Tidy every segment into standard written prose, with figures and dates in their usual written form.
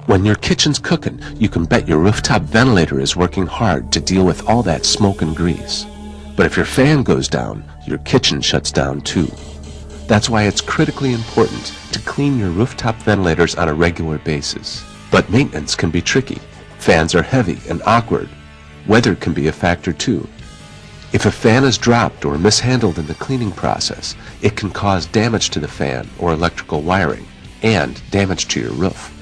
When your kitchen's cooking, you can bet your rooftop ventilator is working hard to deal with all that smoke and grease. But if your fan goes down, your kitchen shuts down too. That's why it's critically important to clean your rooftop ventilators on a regular basis. But maintenance can be tricky. Fans are heavy and awkward. Weather can be a factor too. If a fan is dropped or mishandled in the cleaning process, it can cause damage to the fan or electrical wiring and damage to your roof.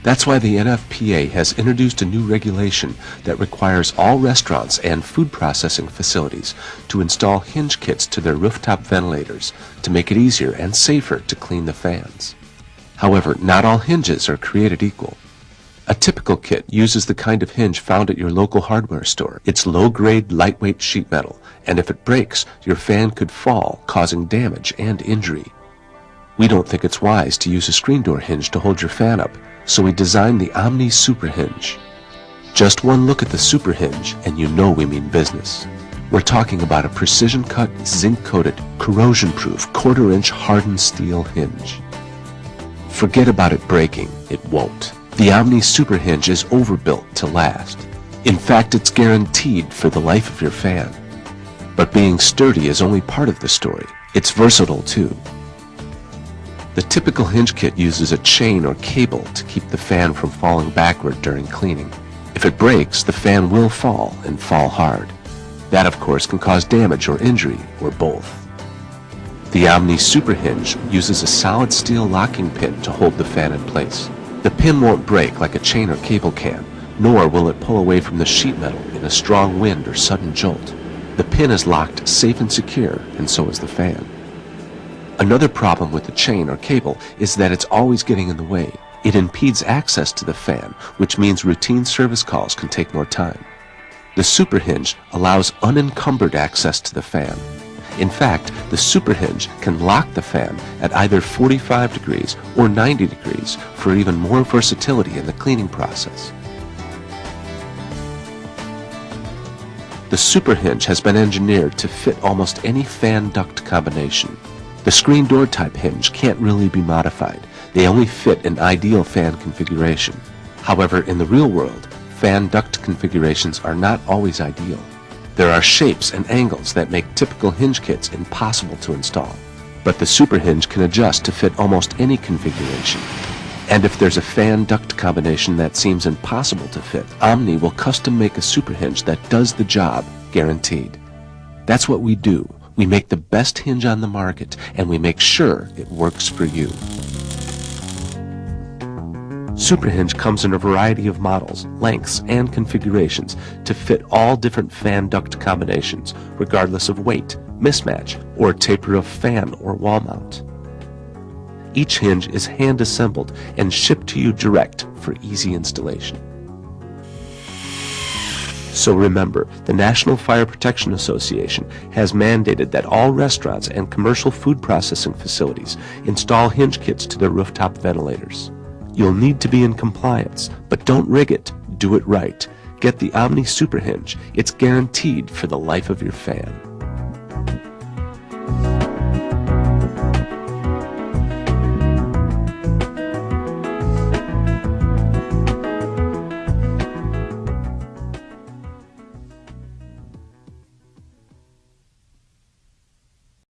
That's why the NFPA has introduced a new regulation that requires all restaurants and food processing facilities to install Hinge kits to their rooftop ventilators to make it easier and safer to clean the fans. However, not all hinges are created equal. A typical kit uses the kind of hinge found at your local hardware store. It's low-grade, lightweight sheet metal, and if it breaks, your fan could fall, causing damage and injury. We don't think it's wise to use a screen door hinge to hold your fan up, so we designed the Omni Super Hinge. Just one look at the Super Hinge and you know we mean business. We're talking about a precision-cut, zinc-coated, corrosion-proof, quarter-inch hardened steel hinge. Forget about it breaking, it won't. The Omni Super Hinge is overbuilt to last. In fact, it's guaranteed for the life of your fan. But being sturdy is only part of the story. It's versatile too. The typical hinge kit uses a chain or cable to keep the fan from falling backward during cleaning. If it breaks, the fan will fall and fall hard. That, of course, can cause damage or injury, or both. The Omni Super Hinge uses a solid steel locking pin to hold the fan in place. The pin won't break like a chain or cable can, nor will it pull away from the sheet metal in a strong wind or sudden jolt. The pin is locked safe and secure, and so is the fan. Another problem with the chain or cable is that it's always getting in the way. It impedes access to the fan, which means routine service calls can take more time. The Super Hinge allows unencumbered access to the fan. In fact, the Super Hinge can lock the fan at either 45 degrees or 90 degrees for even more versatility in the cleaning process. The Super Hinge has been engineered to fit almost any fan duct combination. The screen door type hinge can't really be modified. They only fit an ideal fan configuration. However, in the real world, fan duct configurations are not always ideal. There are shapes and angles that make typical hinge kits impossible to install. But the Super Hinge can adjust to fit almost any configuration. And if there's a fan duct combination that seems impossible to fit, Omni will custom make a Super Hinge that does the job, guaranteed. That's what we do. We make the best hinge on the market, and we make sure it works for you. Super Hinge comes in a variety of models, lengths, and configurations to fit all different fan duct combinations, regardless of weight, mismatch, or taper of fan or wall mount. Each hinge is hand-assembled and shipped to you direct for easy installation. So remember, the National Fire Protection Association has mandated that all restaurants and commercial food processing facilities install hinge kits to their rooftop ventilators. You'll need to be in compliance, but don't rig it, do it right. Get the Omni Super Hinge. It's guaranteed for the life of your fan.